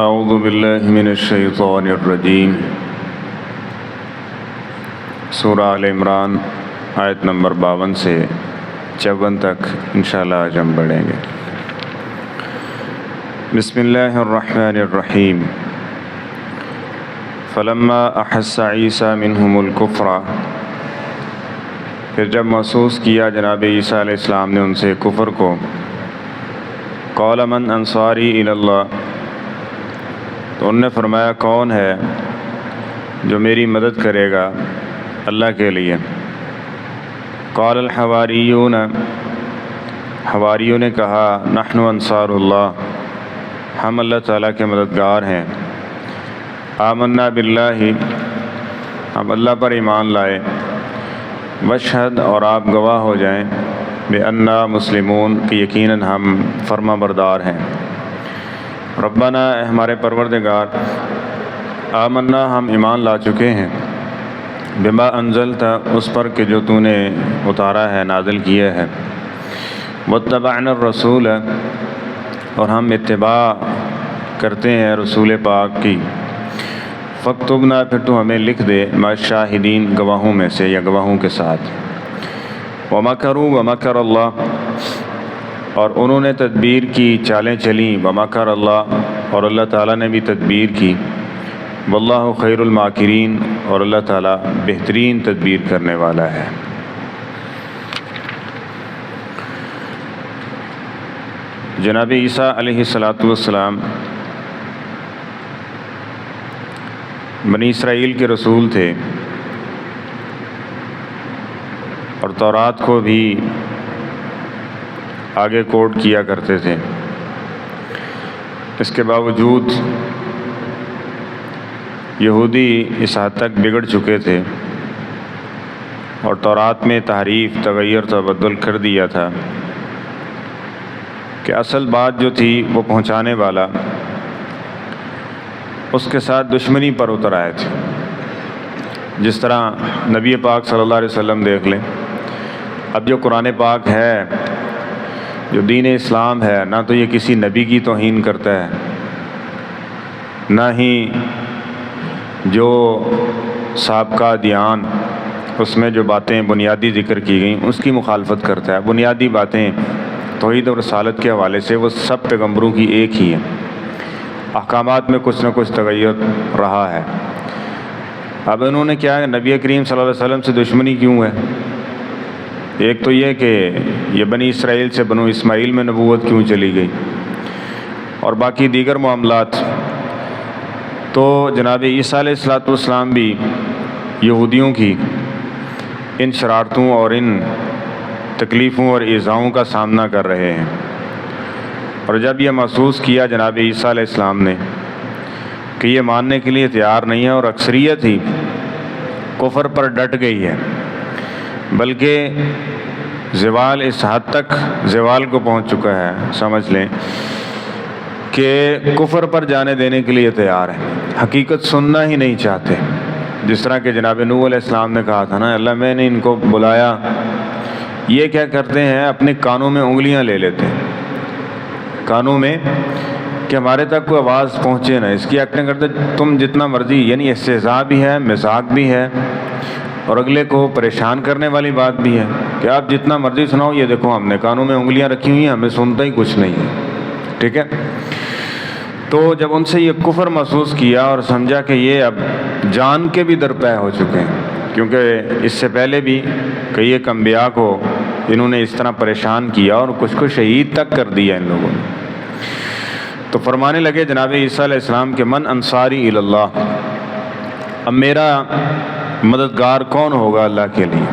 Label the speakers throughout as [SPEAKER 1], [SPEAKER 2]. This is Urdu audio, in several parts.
[SPEAKER 1] اعوذ باللہ من الشیطان الرجیم۔ سورہ آل عمران آیت نمبر 52 سے 54 تک انشاءاللہ آج ہم پڑھیں گے۔ بسم اللہ الرحمن الرحیم۔ فلما احس عیسیٰ منہم الکفر، پھر جب محسوس کیا جناب عیسیٰ علیہ السلام نے ان سے کفر کو، قال من انصاری الی اللہ، تو انہوں نے فرمایا کون ہے جو میری مدد کرے گا اللہ کے لیے۔ قال الحواریون، حواریوں نے کہا نحن انصار اللہ، ہم اللہ تعالیٰ کے مددگار ہیں۔ آمنا باللہ، ہم اللہ پر ایمان لائے۔ واشہد، اور آپ گواہ ہو جائیں، بأننا مسلمون، کہ یقیناً ہم فرما بردار ہیں۔ ربنا، اے ہمارے پروردگار، آمنا، ہم ایمان لا چکے ہیں، بما انزلت، اس پر کہ جو تو نے اتارا ہے، نازل کیا ہے۔ واتبعنا الرسول، اور ہم اتباع کرتے ہیں رسول پاک کی۔ فاکتبنا، پھر تو ہمیں لکھ دے، مع الشاہدین، گواہوں میں سے یا گواہوں کے ساتھ۔ ومکروا ومکر اللہ، اور انہوں نے تدبیر کی، چالیں چلیں، ومکر اللہ، اور اللہ تعالیٰ نے بھی تدبیر کی۔ واللہ خیر الماکرین، اور اللہ تعالیٰ بہترین تدبیر کرنے والا ہے۔ جناب عیسیٰ علیہ السلام بنی اسرائیل کے رسول تھے، اور تورات کو بھی آگے کوٹ کیا کرتے تھے۔ اس کے باوجود یہودی اس حد تک بگڑ چکے تھے اور تورات میں تحریف، تغیر، تبدل کر دیا تھا کہ اصل بات جو تھی وہ پہنچانے والا، اس کے ساتھ دشمنی پر اتر آئے تھے۔ جس طرح نبی پاک صلی اللہ علیہ وسلم دیکھ لیں، اب جو قرآن پاک ہے، جو دین اسلام ہے، نہ تو یہ کسی نبی کی توہین کرتا ہے، نہ ہی جو سابقہ دیان اس میں جو باتیں بنیادی ذکر کی گئیں اس کی مخالفت کرتا ہے۔ بنیادی باتیں توحید اور رسالت کے حوالے سے وہ سب پیغمبروں کی ایک ہی ہیں۔ احکامات میں کچھ نہ کچھ تغیر رہا ہے۔ اب انہوں نے کیا ہے، نبی کریم صلی اللہ علیہ وسلم سے دشمنی کیوں ہے؟ ایک تو یہ کہ یہ بنی اسرائیل سے بنو اسماعیل میں نبوت کیوں چلی گئی، اور باقی دیگر معاملات۔ تو جناب عیسیٰ علیہ السلام بھی یہودیوں کی ان شرارتوں اور ان تکلیفوں اور ایذاؤں کا سامنا کر رہے ہیں۔ اور جب یہ محسوس کیا جناب عیسیٰ علیہ السلام نے کہ یہ ماننے کے لیے تیار نہیں ہے، اور اکثریت ہی کفر پر ڈٹ گئی ہے، بلکہ زوال اس حد تک زوال کو پہنچ چکا ہے، سمجھ لیں کہ کفر پر جانے دینے کے لیے تیار ہے، حقیقت سننا ہی نہیں چاہتے۔ جس طرح کہ جناب نوح علیہ السلام نے کہا تھا نا، اللہ میں نے ان کو بلایا، یہ کیا کرتے ہیں، اپنے کانوں میں انگلیاں لے لیتے ہیں، کانوں میں، کہ ہمارے تک کوئی آواز پہنچے نہ، اس کی ایکٹنگ کرتے تم جتنا مرضی، یعنی استہزاء بھی ہے، مذاق بھی ہے، اور اگلے کو پریشان کرنے والی بات بھی ہے کہ آپ جتنا مرضی سناؤ، یہ دیکھو ہم نے کانوں میں انگلیاں رکھی ہوئی ہیں، ہمیں سنتا ہی کچھ نہیں ہے۔ ٹھیک ہے، تو جب ان سے یہ کفر محسوس کیا اور سمجھا کہ یہ اب جان کے بھی درپے ہو چکے ہیں، کیونکہ اس سے پہلے بھی کئی ایک انبیاء کو انہوں نے اس طرح پریشان کیا اور کچھ کو شہید تک کر دیا ان لوگوں نے، تو فرمانے لگے جناب عیسیٰ علیہ السلام کہ من انصاری الی اللہ، اب میرا مددگار کون ہوگا اللہ کے لیے؟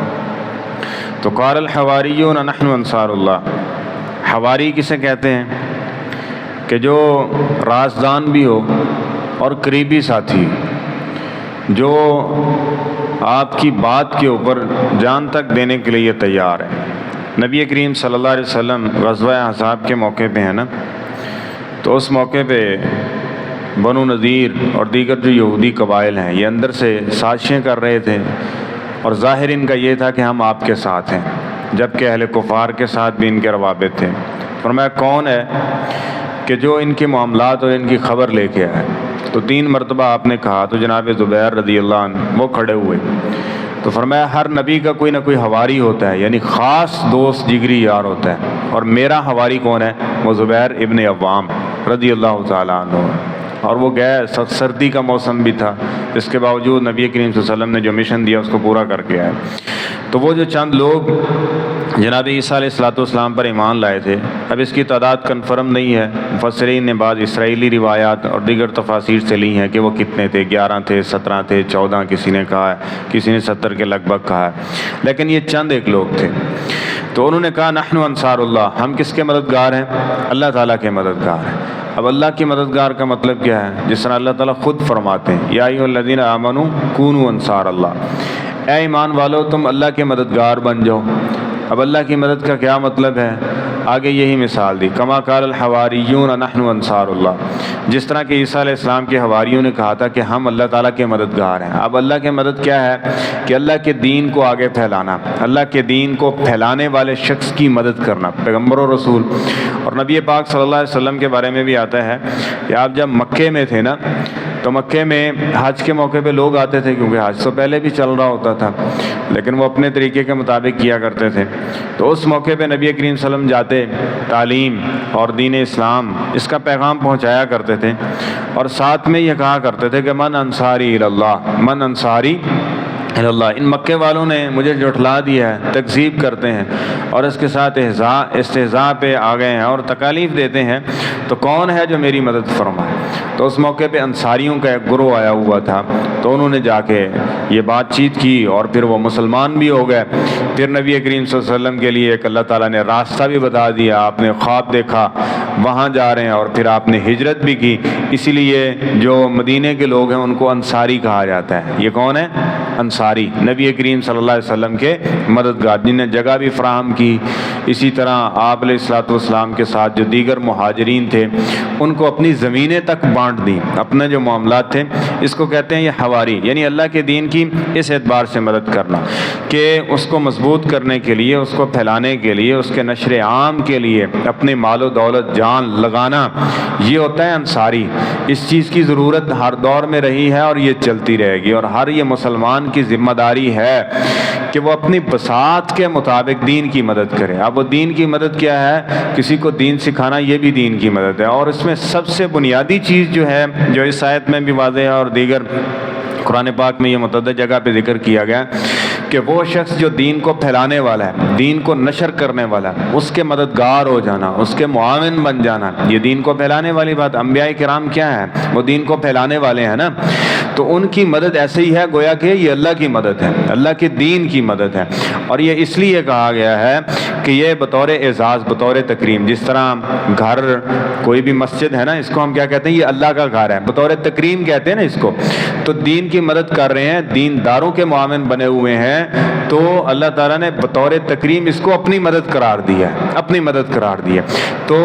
[SPEAKER 1] تو قال الحواریون نحن انصار اللہ، حواری کسے کہتے ہیں کہ جو رازدان بھی ہو اور قریبی ساتھی، جو آپ کی بات کے اوپر جان تک دینے کے لیے تیار ہے۔ نبی کریم صلی اللہ علیہ وسلم غزوہ احزاب کے موقع پہ ہے نا، تو اس موقع پہ بنو نذیر اور دیگر جو یہودی قبائل ہیں، یہ اندر سے سازشیں کر رہے تھے، اور ظاہر ان کا یہ تھا کہ ہم آپ کے ساتھ ہیں، جبکہ اہل کفار کے ساتھ بھی ان کے روابط تھے۔ فرمایا کون ہے کہ جو ان کے معاملات اور ان کی خبر لے کے آئے۔ تو 3 مرتبہ آپ نے کہا تو جناب زبیر رضی اللہ عنہ وہ کھڑے ہوئے، تو فرمایا ہر نبی کا کوئی نہ کوئی حواری ہوتا ہے، یعنی خاص دوست جگری یار ہوتا ہے، اور میرا حواری کون ہے؟ وہ زبیر ابن عوام رضی اللہ تعالیٰ عنہ۔ اور وہ گئے، سردی کا موسم بھی تھا، اس کے باوجود نبی کریم صلی اللہ علیہ وسلم نے جو مشن دیا اس کو پورا کر کے آئے۔ تو وہ جو چند لوگ جناب عیسیٰ علیہ السلام پر ایمان لائے تھے، اب اس کی تعداد کنفرم نہیں ہے، مفسرین نے بعض اسرائیلی روایات اور دیگر تفاسیر سے لی ہیں کہ وہ کتنے تھے، 11 تھے، 17 تھے، 14 کسی نے کہا ہے، کسی نے 70 کے لگ بھگ کہا ہے، لیکن یہ چند ایک لوگ تھے۔ تو انہوں نے کہا نحن انصار اللہ، ہم کس کے مددگار ہیں؟ اللہ تعالیٰ کے مددگار ہیں۔ اب اللہ کی مددگار کا مطلب کیا ہے؟ جس طرح اللہ تعالیٰ خود فرماتے ہیں یا ایھا الذین آمنوا کونوا انصار اللہ، اے ایمان والو تم اللہ کے مددگار بن جاؤ۔ اب اللہ کی مدد کا کیا مطلب ہے؟ آگے یہی مثال دی، کما قال الحواریون نحن انصار اللہ، جس طرح کہ عیسیٰ علیہ السلام کے حواریوں نے کہا تھا کہ ہم اللہ تعالیٰ کے مددگار ہیں۔ اب اللہ کی مدد کیا ہے؟ کہ اللہ کے دین کو آگے پھیلانا، اللہ کے دین کو پھیلانے والے شخص کی مدد کرنا، پیغمبر و رسول۔ اور نبی پاک صلی اللہ علیہ وسلم کے بارے میں بھی آتا ہے کہ آپ جب مکے میں تھے نا، تو مکے میں حج کے موقع پہ لوگ آتے تھے، کیونکہ حج تو پہلے بھی چل رہا ہوتا تھا، لیکن وہ اپنے طریقے کے مطابق کیا کرتے تھے۔ تو اس موقع پہ نبی کریم صلی اللہ علیہ وسلم جاتے، تعلیم اور دین اسلام اس کا پیغام پہنچایا کرتے تھے، اور ساتھ میں یہ کہا کرتے تھے کہ من انصاری اللہ، من انصاری اللہ۔ ان مکے والوں نے مجھے جھٹلا دیا ہے، تکذیب کرتے ہیں اور اس کے ساتھ استہزاء پہ آ گئے ہیں اور تکالیف دیتے ہیں، تو کون ہے جو میری مدد فرمائے؟ تو اس موقع پہ انصاریوں کا ایک گروہ آیا ہوا تھا، تو انہوں نے جا کے یہ بات چیت کی اور پھر وہ مسلمان بھی ہو گئے۔ پھر نبی کریم صلی اللہ علیہ وسلم کے لیے ایک اللہ تعالیٰ نے راستہ بھی بتا دیا، آپ نے خواب دیکھا وہاں جا رہے ہیں، اور پھر آپ نے ہجرت بھی کی۔ اسی لیے جو مدینے کے لوگ ہیں ان کو انصاری کہا جاتا ہے۔ یہ کون ہے؟ انصاری، نبی کریم صلی اللہ علیہ وسلم کے مددگار، جن نے جگہ بھی فراہم کی۔ اسی طرح آپ علیہ السلام کے ساتھ جو دیگر مہاجرین تھے ان کو اپنی زمینیں تک بانٹ دیں، اپنے جو معاملات تھے۔ اس کو کہتے ہیں یہ حواری، یعنی اللہ کے دین کی اس اعتبار سے مدد کرنا کہ اس کو مضبوط کرنے کے لیے، اس کو پھیلانے کے لیے، اس کے نشر عام کے لیے اپنے مال و دولت جان لگانا، یہ ہوتا ہے انصاری۔ اس چیز کی ضرورت ہر دور میں رہی ہے اور یہ چلتی رہے گی، اور ہر یہ مسلمان کی ذمہ داری ہے کہ وہ اپنی بساط کے مطابق دین کی مدد کرے۔ اب وہ دین کی مدد کیا ہے؟ کسی کو دین سکھانا، یہ بھی دین کی مدد ہے۔ اور اس میں سب سے بنیادی چیز جو ہے، جو اس آیت میں بھی واضح ہے اور دیگر قرآن پاک میں یہ متعدد جگہ پہ ذکر کیا گیا کہ وہ شخص جو دین کو پھیلانے والا ہے، دین کو نشر کرنے والا ہے، اس کے مددگار ہو جانا، اس کے معاون بن جانا۔ یہ دین کو پھیلانے والی بات، انبیاء کرام کیا ہیں؟ وہ دین کو پھیلانے والے ہیں نا، تو ان کی مدد ایسے ہی ہے گویا کہ یہ اللہ کی مدد ہے، اللہ کے دین کی مدد ہے۔ اور یہ اس لیے کہا گیا ہے کہ یہ بطور اعزاز، بطور تکریم، جس طرح گھر کوئی بھی مسجد ہے نا، اس کو ہم کیا کہتے ہیں؟ یہ اللہ کا گھر ہے، بطور تکریم کہتے ہیں نا اس کو۔ تو دین کی مدد کر رہے ہیں، دینداروں کے معاون بنے ہوئے ہیں، تو اللہ تعالیٰ نے بطور تکریم اس کو اپنی مدد قرار دیا ہے، اپنی مدد قرار دیا۔ تو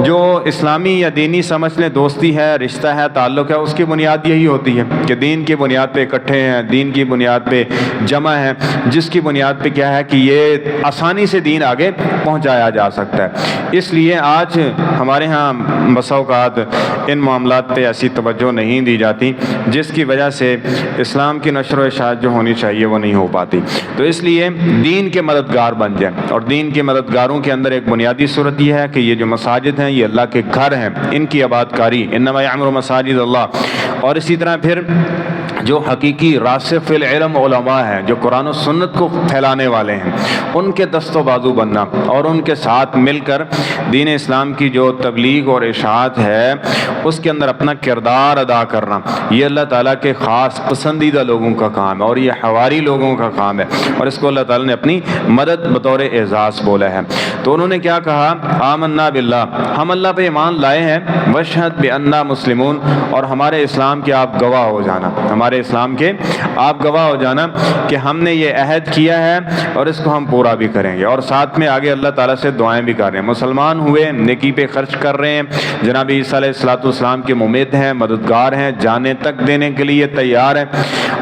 [SPEAKER 1] جو اسلامی یا دینی سمجھ لیں دوستی ہے، رشتہ ہے، تعلق ہے، اس کی بنیاد یہی ہوتی ہے کہ دین کی بنیاد پہ اکٹھے ہیں، دین کی بنیاد پہ جمع ہیں، جس کی بنیاد پہ کیا ہے کہ یہ آسانی سے دین آگے پہنچایا جا سکتا ہے۔ اس لیے آج ہمارے ہاں بسا اوقات ان معاملات پہ ایسی توجہ نہیں دی جاتی، جس کی وجہ سے اسلام کی نشر و اشاعت جو ہونی چاہیے وہ نہیں ہو پاتی۔ تو اس لیے دین کے مددگار بن جائیں، اور دین کے مددگاروں کے اندر ایک بنیادی صورت یہ ہے کہ یہ جو مساجد ہیں یہ اللہ کے گھر ہیں، ان کی آباد کاری، انما یعمر مساجد اللہ۔ اور اسی طرح پھر جو حقیقی راسخ فی العلم علماء ہیں، جو قرآن و سنت کو پھیلانے والے ہیں، ان کے دست و بازو بننا اور ان کے ساتھ مل کر دین اسلام کی جو تبلیغ اور اشاعت ہے اس کے اندر اپنا کردار ادا کرنا، یہ اللہ تعالیٰ کے خاص پسندیدہ لوگوں کا کام ہے، اور یہ حواری لوگوں کا کام ہے، اور اس کو اللہ تعالیٰ نے اپنی مدد بطور اعزاز بولا ہے۔ تو انہوں نے کیا کہا؟ آمنا باللہ، ہم اللہ پہ ایمان لائے ہیں، واشہد بأننا مسلمون، اور ہمارے اسلام کے آپ گواہ ہو جانا، ہمارے اسلام کے آپ گواہ ہو جانا کہ ہم نے یہ عہد کیا ہے اور اس کو ہم پورا بھی کریں گے۔ اور ساتھ میں آگے اللہ تعالیٰ سے دعائیں بھی کر رہے ہیں، مسلمان ہوئے، نیکی پہ خرچ کر رہے ہیں، جناب عیسیٰ علیہ السلام کے ممید ہیں، مددگار ہیں، جانیں تک دینے کے لیے تیار ہیں،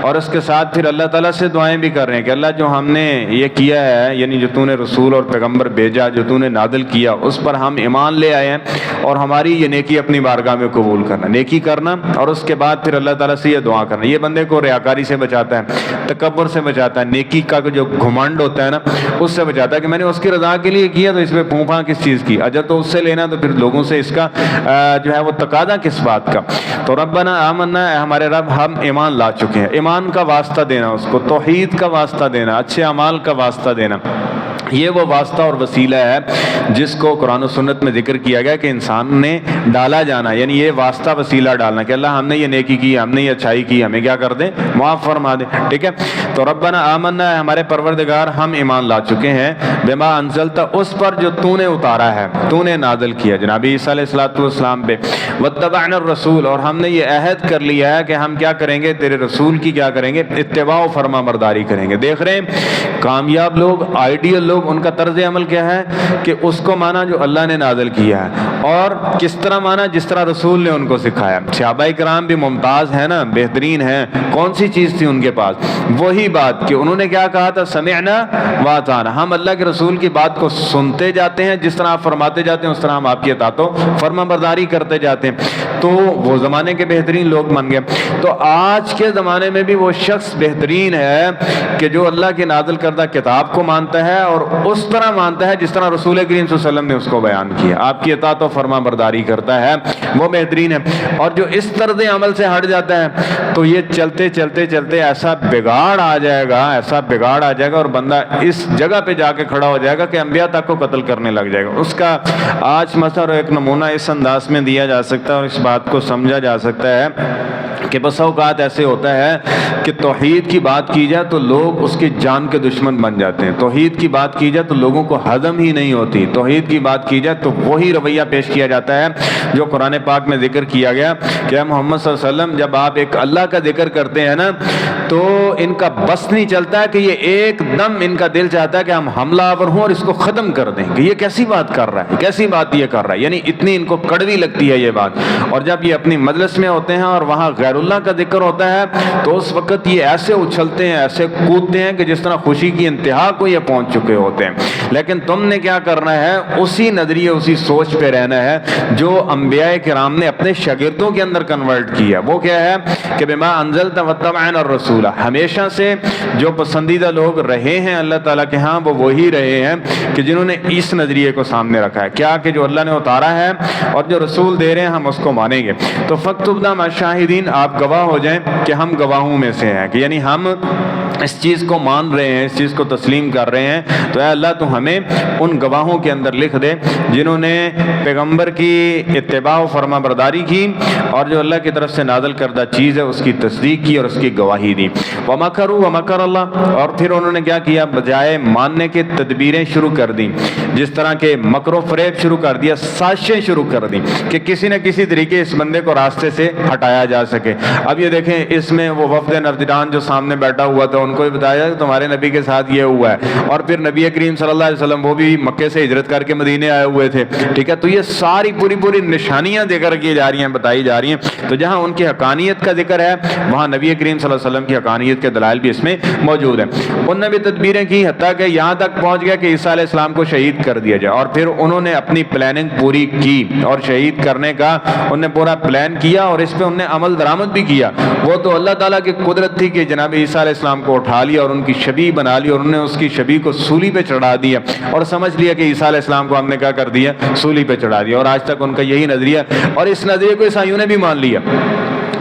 [SPEAKER 1] اور اس کے ساتھ پھر اللہ تعالیٰ سے دعائیں بھی کر رہے ہیں کہ اللہ جو ہم نے یہ کیا ہے، یعنی جو تو نے رسول اور پیغمبر بھیجا، جو تو نے نازل کیا، اس پر ہم ایمان لے آئے ہیں، اور ہماری یہ نیکی اپنی بارگاہ میں قبول کرنا، نیکی کرنا، اور اس کے بعد پھر اللہ تعالیٰ سے یہ دعا کرنا۔ یہ بندے کو ریاکاری سے بچاتا ہے، تکبر سے بچاتا ہے، نیکی کا جو گھمنڈ ہوتا ہے نا، اس سے بچاتا ہے کہ میں نے اس کی رضا کے لیے کیا تو اس میں پھونپا کس چیز کی، اجر تو اس سے لینا، تو پھر لوگوں سے اس کا جو ہے وہ تقاضا کس بات کا۔ تو ربنا آمنا، اے ہمارے رب ہم ایمان لا چکے ہیں، ایمان کا واسطہ دینا، اس کو توحید کا واسطہ دینا، اچھے اعمال کا واسطہ دینا، یہ وہ واسطہ اور وسیلہ ہے جس کو قرآن و سنت میں ذکر کیا گیا کہ انسان نے ڈالا جانا، یعنی یہ واسطہ وسیلہ ڈالنا کہ اللہ ہم نے یہ نیکی کی، ہم نے یہ اچھائی کی، ہمیں کیا کر دیں، معاف فرما دیں، ٹھیک ہے۔ تو ربنا آمنا، ہمارے پروردگار ہم ایمان لا چکے ہیں، بما انزلت، اس پر جو تو نے اتارا ہے، تو نے نازل کیا جناب عیسیٰ علیہ السلام پہ، واتبعنا الرسول، اور ہم نے یہ عہد کر لیا ہے کہ ہم کیا کریں گے، تیرے رسول کی کیا کریں گے، اتباع و فرما برداری کریں گے۔ دیکھ رہے ہیں کامیاب لوگ، آئیڈیل لوگ، ان کا طرز عمل کیا ہے کہ اس کو مانا جو اللہ نے نازل کیا ہے، اور کس طرح مانا، جس طرح رسول نے ان کو سکھایا۔ صحابہ کرام بھی ممتاز ہیں نا، بہترین ہیں، کون سی چیز تھی ان کے پاس، وہی بات کہ انہوں نے کیا کہا تھا، سمعنا واطعنا، ہم اللہ کے رسول کی بات کو سنتے جاتے ہیں، جس طرح آپ فرماتے جاتے ہیں اس طرح ہم آپ کی اطاعت و فرما برداری کرتے جاتے ہیں۔ تو وہ زمانے کے بہترین لوگ بن گئے۔ تو آج کے زمانے میں بھی وہ شخص بہترین ہے کہ جو اللہ کے نازل کردہ کتاب کو مانتا ہے اور اس طرح مانتا ہے جس طرح رسول کریم صلی اللہ علیہ وسلم نے اس کو بیان کیا، آپ کی اطاعت و فرما برداری کرتا ہے، وہ بہترین ہے۔ اور جو اس طرز عمل سے ہٹ جاتا ہے تو یہ چلتے چلتے چلتے ایسا بگاڑ آ جائے گا، ایسا بگاڑ آ جائے گا، اور بندہ اس جگہ پہ جا کے کھڑا ہو جائے گا کہ انبیاء تک کو قتل کرنے لگ جائے گا۔ اس کا آج مثلا ایک نمونہ اس انداز میں دیا جا سکتا ہے اور اس بات کو سمجھا جا سکتا ہے کہ بس اوقات ایسے ہوتا ہے کہ توحید کی بات کی جائے تو لوگ اس کی جان کے دشمن بن جاتے ہیں، توحید کی بات کی جائے تو لوگوں کو ہضم ہی نہیں ہوتی، توحید کی بات کی جائے تو وہی رویہ پیش کیا جاتا ہے جو قرآن پاک میں ذکر کیا گیا کہ محمد صلی اللہ علیہ وسلم جب آپ ایک اللہ کا ذکر کرتے ہیں نا تو ان کا بس نہیں چلتا ہے کہ یہ ایک دم ان کا دل چاہتا ہے کہ ہم حملہ آور ہوں اور اس کو ختم کر دیں کہ یہ کیسی بات کر رہا ہے، کیسی بات یہ کر رہا ہے، یعنی اتنی ان کو کڑوی لگتی ہے یہ بات۔ اور جب یہ اپنی مجلس میں ہوتے ہیں اور وہاں غیر اللہ کا ذکر ہوتا ہے تو اس وقت یہ ایسے اچھلتے ہیں، ایسے کودتے ہیں کہ جس طرح خوشی کی انتہا کو یہ پہنچ چکے ہوتے ہیں۔ لیکن تم نے کیا کرنا ہے، اسی نظریے اسی سوچ پہ رہنا ہے جو انبیاء کرام نے اپنے شاگردوں کے اندر کنورٹ کیا۔ وہ کیا ہے کہ بما انزلت واتبعنا الرسول، ہمیشہ سے جو پسندیدہ لوگ رہے ہیں اللہ تعالیٰ کے ہاں وہ وہی رہے ہیں کہ جنہوں نے اس نظریے کو سامنے رکھا ہے، کیا کہ جو اللہ نے اتارا ہے اور جو رسول دے رہے ہیں ہم اس کو مانیں گے۔ تو فاکتبنا مع الشاہدین، آپ گواہ ہو جائیں کہ ہم گواہوں میں سے ہیں، کہ یعنی ہم اس چیز کو مان رہے ہیں، اس چیز کو تسلیم کر رہے ہیں، تو اے اللہ تو ہمیں ان گواہوں کے اندر لکھ دے جنہوں نے پیغمبر کی اتباع و فرما برداری کی اور جو اللہ کی طرف سے نازل کردہ چیز ہے اس کی تصدیق کی اور اس کی گواہی دی۔ وَمَكَرُوا وَمَكَرَ اللَّهُ، اور پھر انہوں نے کیا کیا، بجائے ماننے کے تدبیریں شروع کر دیں، جس طرح کے مکر و فریب شروع کر دیا، سازشیں شروع کر دیں کہ کسی نہ کسی طریقے اس بندے کو راستے سے ہٹایا جا سکے۔ اب یہ دیکھیں اس میں وہ وفد نجران جو سامنے بیٹھا ہوا تھا ان کو بھی بتایا کہ تمہارے نبی کے ساتھ یہ ہوا ہے، اور پھر نبی کریم صلی اللہ علیہ وسلم وہ بھی مکے سے ہجرت کر کے مدینے آئے ہوئے تھے، ٹھیک ہے۔ تو یہ ساری پوری نشانیاں ذکر کی جا رہی ہیں، بتائی جا رہی ہیں۔ تو جہاں ان کی حقانیت کا ذکر ہے وہاں نبی کریم صلی اللہ علیہ وسلم کی حقانیت کے دلائل بھی اس میں موجود ہیں۔ انہوں نے بھی تدبیریں کی حتیٰ کہ یہاں تک پہنچ گیا کہ عیسیٰ علیہ السلام کو شہید کر دیا جائے، اور پھر انہوں نے اپنی پلاننگ پوری کی اور شہید کرنے کا انہوں نے پورا پلان کیا اور اس پہ انہوں نے عمل درآمد بھی کیا۔ وہ تو اللہ تعالیٰ کی قدرت تھی کہ جناب عیسیٰ علیہ السلام کو اٹھا لیا اور ان کی شبیہ بنا لی اور انہوں نے اس کی شبیہ کو سولی پہ چڑھا دیا اور سمجھ لیا کہ عیسیٰ علیہ السلام کو ہم نے کیا کر دیا، سولی پہ چڑھا دیا، اور آج تک ان کا یہی نظریہ، اور اس نظریے کو عیسائیوں نے بھی مان لیا،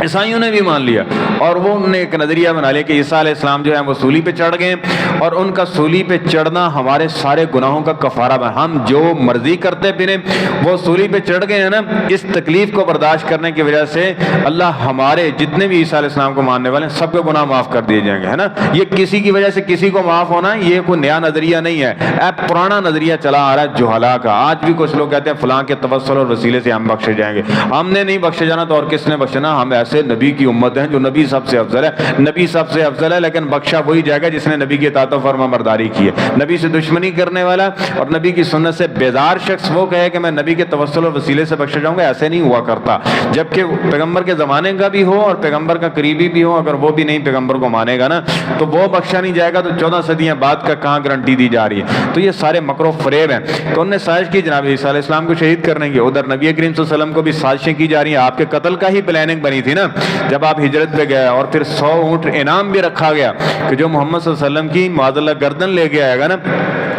[SPEAKER 1] عیسائیوں نے بھی مان لیا، اور وہ انہوں نے ایک نظریہ بنا لیا کہ عیسیٰ علیہ السلام جو ہے وہ سولی پہ چڑھ گئے اور ان کا سولی پہ چڑھنا ہمارے سارے گناہوں کا کفارہ بنا، ہم جو مرضی کرتے پھریں وہ سولی پہ چڑھ گئے ہیں نا، اس تکلیف کو برداشت کرنے کی وجہ سے اللہ ہمارے جتنے بھی عیسیٰ علیہ السلام کو ماننے والے ہیں سب کے گناہ معاف کر دیے جائیں گے، ہے نا۔ یہ کسی کی وجہ سے کسی کو معاف ہونا یہ کوئی نیا نظریہ نہیں ہے، پرانا نظریہ چلا آ رہا ہے جہلا کا۔ آج بھی کچھ لوگ کہتے ہیں فلاں کے توسل اور وسیلے سے ہم بخشے جائیں گے، ہم نے نہیں بخشے جانا تو اور کس نے بخشنا، ہم ایسے نبی کی امت ہیں جو نبی نبی سب سے افضل ہے، نبی سب سے افضل ہے، لیکن بخشا وہی جائے گا جس نے نبی کی اطاعت و فرما برداری کی ہے۔ نبی سے دشمنی کرنے والا اور نبی کی سنت سے بیزار شخص وہ کہے کہ میں نبی کے توسل اور وسیلے سے بخشا جاؤں گا، ایسے نہیں ہوا کرتا۔ جبکہ پیغمبر کے زمانے کا بھی ہو اور پیغمبر کا قریبی بھی ہو، اگر وہ بھی نہیں پیغمبر کو مانے گا نا تو وہ بخشا نہیں جائے گا، تو 14 صدیاں بعد کا کہاں گارنٹی دی جا رہی ہے؟ تو یہ سارے مکر و فریب ہیں۔ تو انہوں نے سازش کی جناب عیسیٰ علیہ السلام کو شہید کرنے کی، ادھر نبی کریم صلی اللہ علیہ وسلم کو بھی سازشیں کی جا رہی ہیں، آپ کے قتل کا ہی پلاننگ بنی تھی نا جب آپ ہجرت پہ گئے، اور پھر 100 اونٹ انعام بھی رکھا گیا کہ جو محمد صلی اللہ علیہ وسلم کی معاذ اللہ گردن لے کے آئے گا نا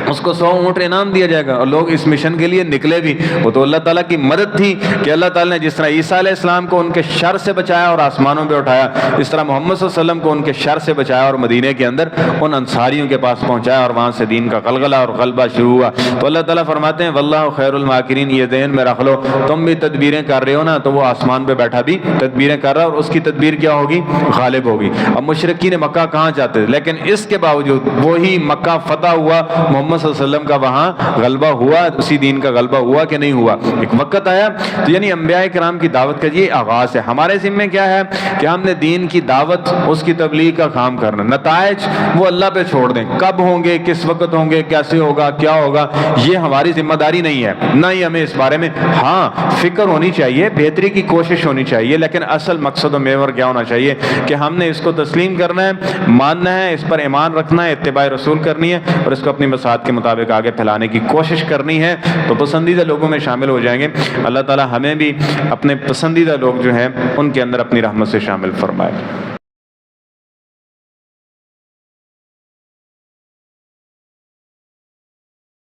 [SPEAKER 1] اس کو 100 اونٹ انعام دیا جائے گا، اور لوگ اس مشن کے لیے نکلے بھی۔ وہ تو اللہ تعالیٰ کی مدد تھی کہ اللہ تعالیٰ نے جس طرح عیسیٰ علیہ السلام کو ان کے شر سے بچایا اور آسمانوں پہ اٹھایا، اس طرح محمد صلی اللہ علیہ وسلم کو ان کے شر سے بچایا اور مدینے کے اندر ان انصاریوں کے پاس پہنچایا، اور وہاں سے دین کا غلغلہ اور غلبہ شروع ہوا۔ تو اللہ تعالیٰ فرماتے ہیں واللہ خیر الماکرین، یہ ذہن میں رکھ لو، تم بھی تدبیریں کر رہے ہو نا تو وہ آسمان پہ بیٹھا بھی تدبیریں کر رہا ہے، اور اس کی تدبیر کیا ہوگی؟ غالب ہوگی۔ اب مشرکین مکہ کہاں جاتے تھے، لیکن اس کے باوجود وہی مکہ فتح ہوا، محمد صلی اللہ علیہ وسلم کا وہاں غلبہ ہوا، اسی دین کا غلبہ ہوا کہ نہیں ہوا؟ ایک وقت آیا تو یعنی انبیاء کرام کی دعوت کا یہ آغاز ہے۔ ہمارے ذمہ کیا ہے کہ ہم نے دین کی دعوت، اس کی تبلیغ کا کام کرنا، نتائج وہ اللہ پہ چھوڑ دیں، کب ہوں گے، کس وقت ہوں گے، کیسے ہوگا، کیا ہوگا، یہ ہماری ذمہ داری نہیں ہے، نہ ہی ہمیں اس بارے میں ہاں فکر ہونی چاہیے، بہتری کی کوشش ہونی چاہیے، لیکن اصل مقصد و محور کیا ہونا چاہیے کہ ہم نے اس کو تسلیم کرنا ہے، ماننا ہے، اس پر ایمان رکھنا ہے، اتباع رسول کرنی ہے، اور اس کو اپنی مساعد کے مطابق آگے پھیلانے کی کوشش کرنی ہے، تو پسندیدہ لوگوں میں شامل ہو جائیں گے۔ اللہ تعالی ہمیں بھی اپنے پسندیدہ لوگ جو ہیں ان کے اندر اپنی رحمت سے شامل فرمائے۔